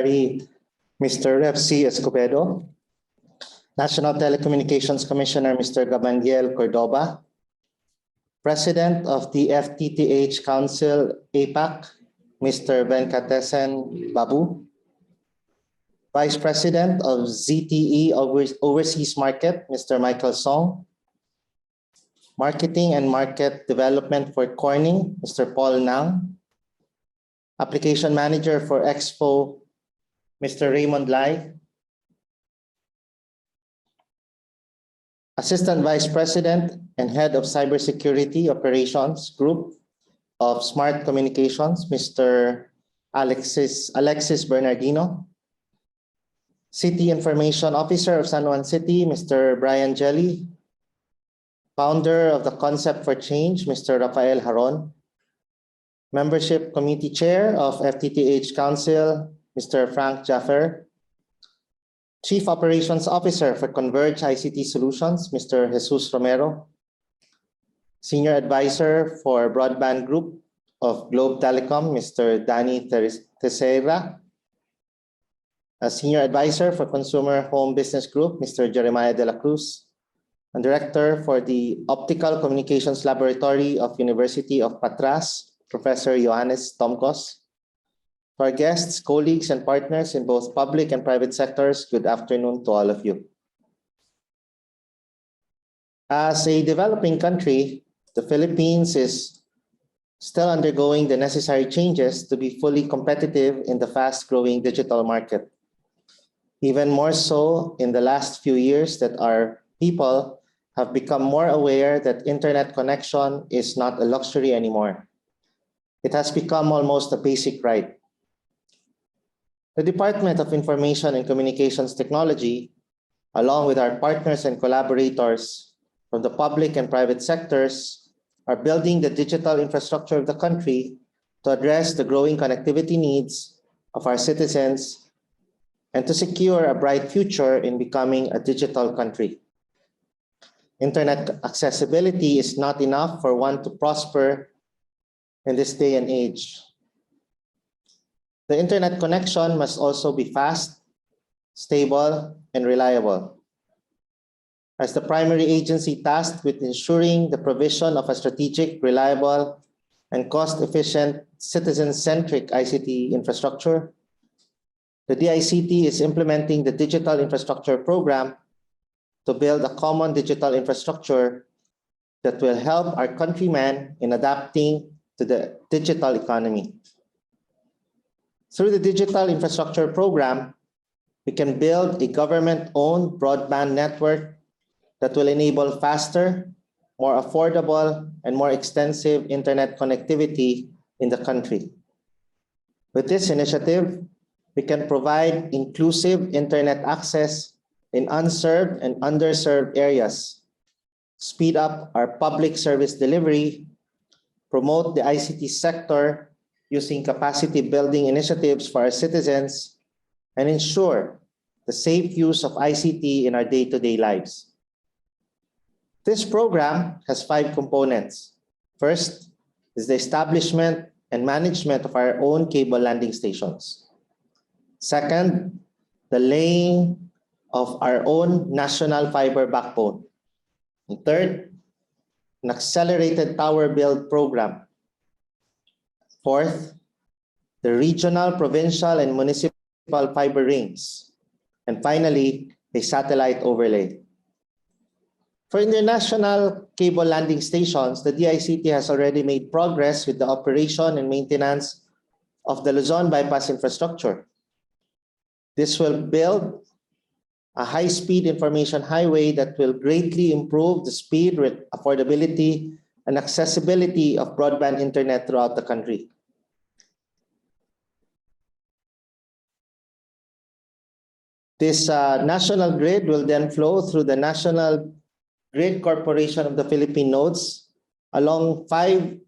Mr. F.C. Escobedo, National Telecommunications Commissioner Mr. Gabriel Cordoba, President of the FTTH Council APAC, Mr. Venkatesan Babu, Vice President of ZTE Overseas Market, Mr. Michael Song, Marketing and Market Development for Corning, Mr. Paul Nang, Application Manager for Expo, Mr. Raymond Lai, Assistant Vice President and Head of Cybersecurity Operations Group of Smart Communications, Mr. Alexis Bernardino, City Information Officer of San Juan City, Mr. Brian Jelly, Founder of the Concept for Change, Mr. Rafael Haron, Membership Committee Chair of FTTH Council, Mr. Frank Jaffer, Chief Operations Officer for Converge ICT Solutions, Mr. Jesus Romero, Senior Advisor for Broadband Group of Globe Telecom, Mr. Danny Teixeira, Senior Advisor for Consumer Home Business Group, Mr. Jeremiah De La Cruz, and Director for the Optical Communications Laboratory of University of Patras, Professor Johannes Tomkos. To our guests, colleagues, and partners in both public and private sectors, good afternoon to all of you. As a developing country, the Philippines is still undergoing the necessary changes to be fully competitive in the fast-growing digital market. Even more so in the last few years that our people have become more aware that internet connection is not a luxury anymore. It has become almost a basic right. The Department of Information and Communications Technology, along with our partners and collaborators from the public and private sectors, are building the digital infrastructure of the country to address the growing connectivity needs of our citizens and to secure a bright future in becoming a digital country. Internet accessibility is not enough for one to prosper in this day and age. The internet connection must also be fast, stable, and reliable. As the primary agency tasked with ensuring the provision of a strategic, reliable, and cost-efficient, citizen-centric ICT infrastructure, the DICT is implementing the Digital Infrastructure Program to build a common digital infrastructure that will help our countrymen in adapting to the digital economy. Through the Digital Infrastructure Program, we can build a government-owned broadband network that will enable faster, more affordable, and more extensive internet connectivity in the country. With this initiative, we can provide inclusive internet access in unserved and underserved areas, speed up our public service delivery, promote the ICT sector using capacity building initiatives for our citizens, and ensure the safe use of ICT in our day-to-day lives. This program has 5 components. First is the establishment and management of our own cable landing stations. Second, the laying of our own national fiber backbone. And third, an accelerated tower build program. Fourth, the regional, provincial, and municipal fiber rings. And finally, a satellite overlay. For international cable landing stations, the DICT has already made progress with the operation and maintenance of the Luzon bypass infrastructure. This will build a high-speed information highway that will greatly improve the speed, affordability, and accessibility of broadband internet throughout the country. This national grid will then flow through the National Grid Corporation of the Philippine nodes along 5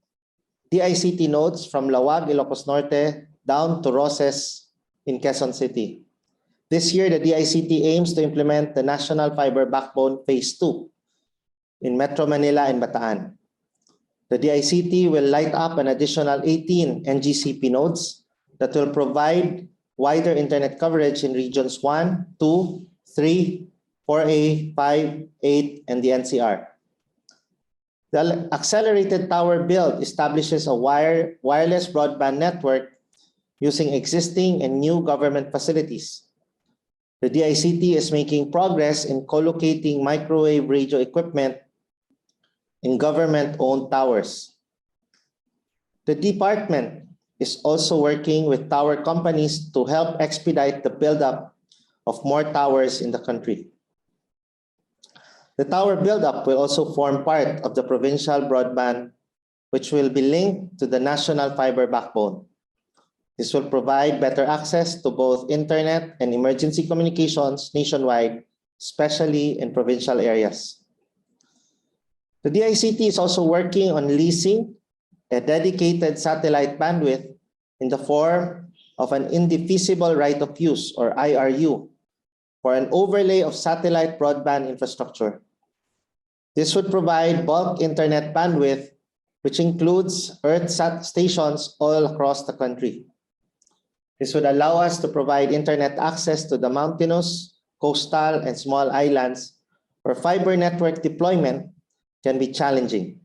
DICT nodes from Lawag, Ilocos Norte, down to Roses in Quezon City. This year, the DICT aims to implement the National Fiber Backbone Phase 2 in Metro Manila and Bataan. The DICT will light up an additional 18 NGCP nodes that will provide wider internet coverage in regions 1, 2, 3, 4A, 5, 8, and the NCR. The accelerated tower build establishes a wireless broadband network using existing and new government facilities. The DICT is making progress in co-locating microwave radio equipment in government-owned towers. The department is also working with tower companies to help expedite the buildup of more towers in the country. The tower buildup will also form part of the provincial broadband, which will be linked to the national fiber backbone. This will provide better access to both internet and emergency communications nationwide, especially in provincial areas. The DICT is also working on leasing a dedicated satellite bandwidth in the form of an indefeasible right of use, or IRU, for an overlay of satellite broadband infrastructure. This would provide bulk internet bandwidth, which includes Earthsat stations all across the country. This would allow us to provide internet access to the mountainous, coastal, and small islands where fiber network deployment can be challenging.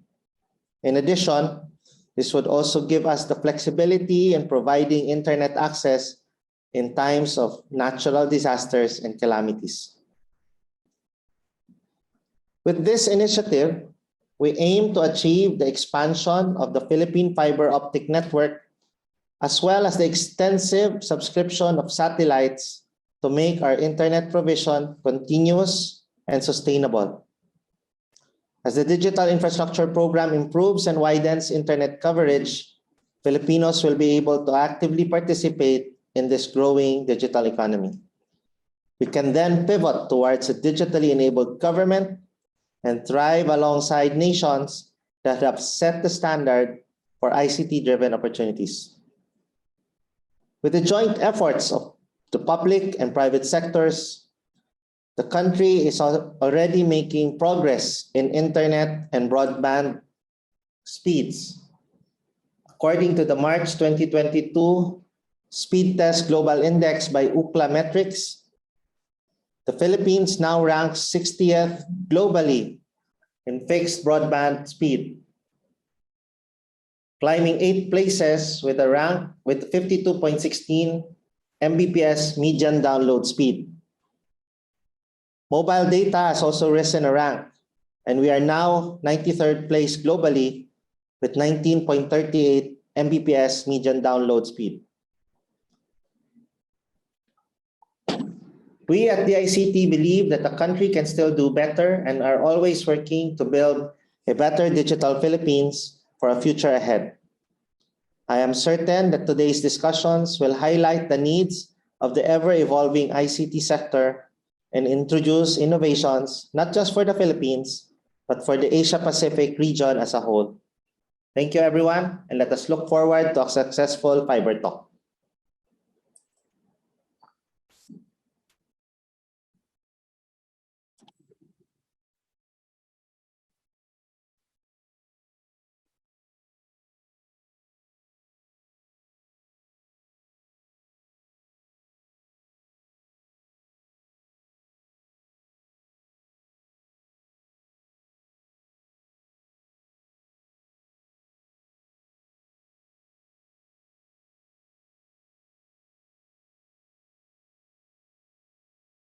In addition, this would also give us the flexibility in providing internet access in times of natural disasters and calamities. With this initiative, we aim to achieve the expansion of the Philippine fiber optic network, as well as the extensive subscription of satellites to make our internet provision continuous and sustainable. As the digital infrastructure program improves and widens internet coverage, Filipinos will be able to actively participate in this growing digital economy. We can then pivot towards a digitally enabled government and thrive alongside nations that have set the standard for ICT-driven opportunities. With the joint efforts of the public and private sectors, the country is already making progress in internet and broadband speeds. According to the March 2022 Speed Test Global Index by Ookla Metrics, the Philippines now ranks 60th globally in fixed broadband speed, climbing 8 places with a rank with 52.16 Mbps median download speed. Mobile data has also risen a rank, and we are now 93rd place globally with 19.38 Mbps median download speed. We at DICT believe that the country can still do better and are always working to build a better digital Philippines for a future ahead. I am certain that today's discussions will highlight the needs of the ever-evolving ICT sector and introduce innovations not just for the Philippines, but for the Asia-Pacific region as a whole. Thank you, everyone, and let us look forward to a successful FIBERTalk.